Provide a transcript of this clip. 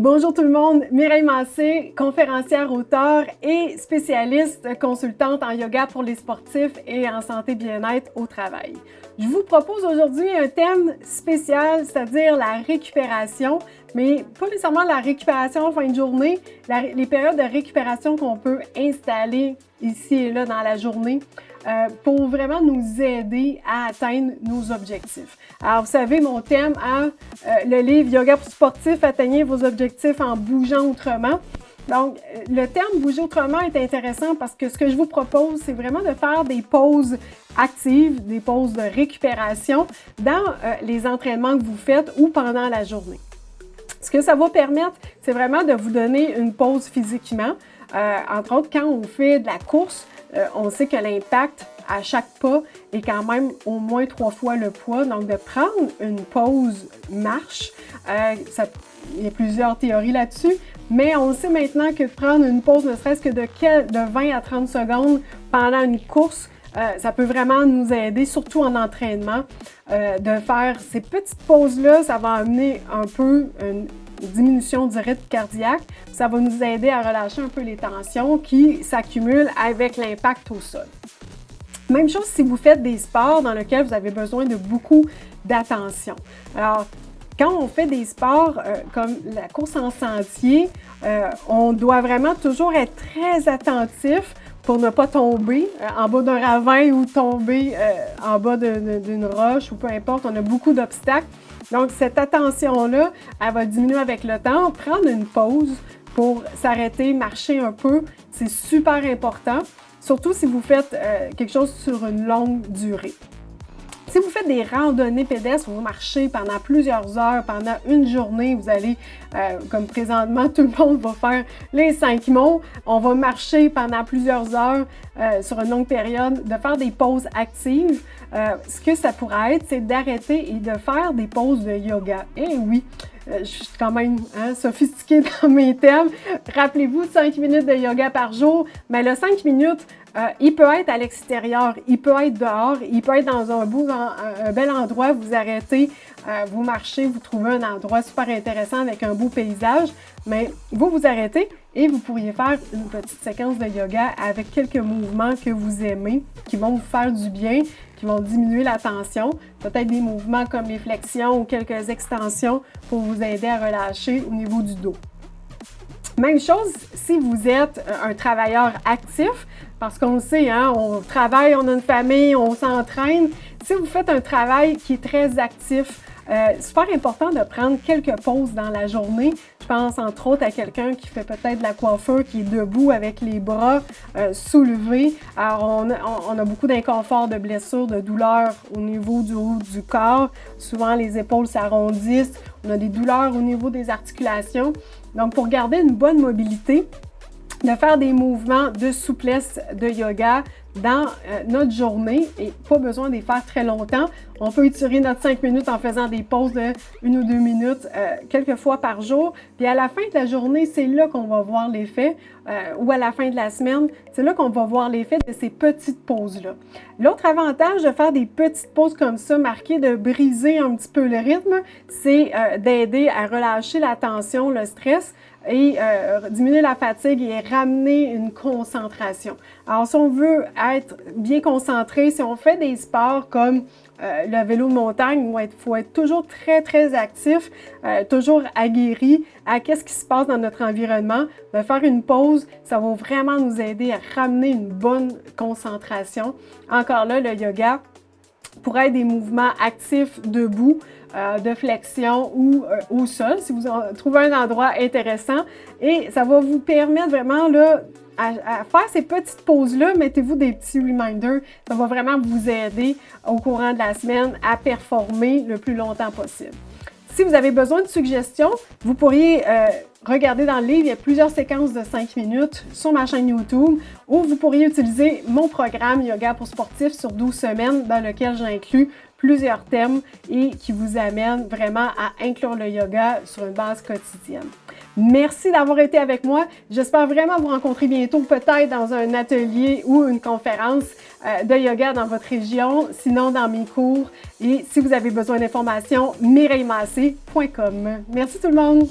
Bonjour tout le monde, Mireille Massé, conférencière, auteure et spécialiste consultante en yoga pour les sportifs et en santé bien-être au travail. Je vous propose aujourd'hui un thème spécial, c'est-à-dire la récupération, mais pas nécessairement la récupération en fin de journée, les périodes de récupération qu'on peut installer ici et là dans la journée pour vraiment nous aider à atteindre nos objectifs. Alors, vous savez, mon thème, le livre Yoga pour sportifs, atteignez vos objectifs en bougeant autrement. Donc, le terme « bouger autrement » est intéressant parce que ce que je vous propose, c'est vraiment de faire des pauses actives, des pauses de récupération dans les entraînements que vous faites ou pendant la journée. Ce que ça va permettre, c'est vraiment de vous donner une pause physiquement. Entre autres, quand on fait de la course, on sait que l'impact à chaque pas est quand même au moins 3 fois le poids. Donc, de prendre une pause marche, il y a plusieurs théories là-dessus, mais on sait maintenant que de prendre une pause ne serait-ce que de 20 à 30 secondes pendant une course, ça peut vraiment nous aider, surtout en entraînement, de faire ces petites pauses-là. Ça va amener un peu une diminution du rythme cardiaque. Ça va nous aider à relâcher un peu les tensions qui s'accumulent avec l'impact au sol. Même chose si vous faites des sports dans lesquels vous avez besoin de beaucoup d'attention. Alors, quand on fait des sports comme la course en sentier, on doit vraiment toujours être très attentif pour ne pas tomber en bas d'un ravin ou tomber en bas d'une roche ou peu importe, on a beaucoup d'obstacles. Donc, cette attention-là, elle va diminuer avec le temps. Prendre une pause pour s'arrêter, marcher un peu, c'est super important, surtout si vous faites quelque chose sur une longue durée. Si vous faites des randonnées pédestres, vous marchez pendant plusieurs heures, pendant une journée, vous allez, comme présentement, tout le monde va faire les 5 monts, on va marcher pendant plusieurs heures sur une longue période, de faire des pauses actives. Ce que ça pourrait être, c'est d'arrêter et de faire des pauses de yoga. Et oui, je suis quand même sophistiquée dans mes thèmes. Rappelez-vous, 5 minutes de yoga par jour, mais le 5 minutes, il peut être à l'extérieur, il peut être dehors, il peut être dans un bel endroit, vous arrêtez, vous marchez, vous trouvez un endroit super intéressant avec un beau paysage, mais vous arrêtez et vous pourriez faire une petite séquence de yoga avec quelques mouvements que vous aimez, qui vont vous faire du bien, qui vont diminuer la tension, peut-être des mouvements comme les flexions ou quelques extensions pour vous aider à relâcher au niveau du dos. Même chose si vous êtes un travailleur actif, parce qu'on le sait, on travaille, on a une famille, on s'entraîne. Si vous faites un travail qui est très actif, super important de prendre quelques pauses dans la journée. Je pense entre autres à quelqu'un qui fait peut-être de la coiffure, qui est debout avec les bras soulevés. Alors on a beaucoup d'inconfort, de blessures, de douleurs au niveau du haut du corps. Souvent les épaules s'arrondissent. On a des douleurs au niveau des articulations. Donc pour garder une bonne mobilité, de faire des mouvements de souplesse de yoga dans notre journée et pas besoin de les faire très longtemps. On peut étirer notre 5 minutes en faisant des pauses de 1 ou 2 minutes quelques fois par jour. Puis à la fin de la journée, c'est là qu'on va voir l'effet ou à la fin de la semaine, c'est là qu'on va voir l'effet de ces petites pauses-là. L'autre avantage de faire des petites pauses comme ça, marquées de briser un petit peu le rythme, c'est d'aider à relâcher la tension, le stress, et diminuer la fatigue et ramener une concentration. Alors, si on veut être bien concentré, si on fait des sports comme le vélo de montagne, il faut être toujours très, très actif, toujours aguerri à qu'est-ce qui se passe dans notre environnement. De faire une pause, ça va vraiment nous aider à ramener une bonne concentration. Encore là, le yoga pourrait être des mouvements actifs debout, de flexion ou au sol, si vous trouvez un endroit intéressant. Et ça va vous permettre vraiment là, à faire ces petites pauses-là. Mettez-vous des petits reminders. Ça va vraiment vous aider au courant de la semaine à performer le plus longtemps possible. Si vous avez besoin de suggestions, vous pourriez regarder dans le livre, il y a plusieurs séquences de 5 minutes sur ma chaîne YouTube où vous pourriez utiliser mon programme Yoga pour sportifs sur 12 semaines dans lequel j'inclus plusieurs thèmes et qui vous amènent vraiment à inclure le yoga sur une base quotidienne. Merci d'avoir été avec moi. J'espère vraiment vous rencontrer bientôt, peut-être dans un atelier ou une conférence de yoga dans votre région, sinon dans mes cours. Et si vous avez besoin d'informations, mireillemassé.com. Merci tout le monde!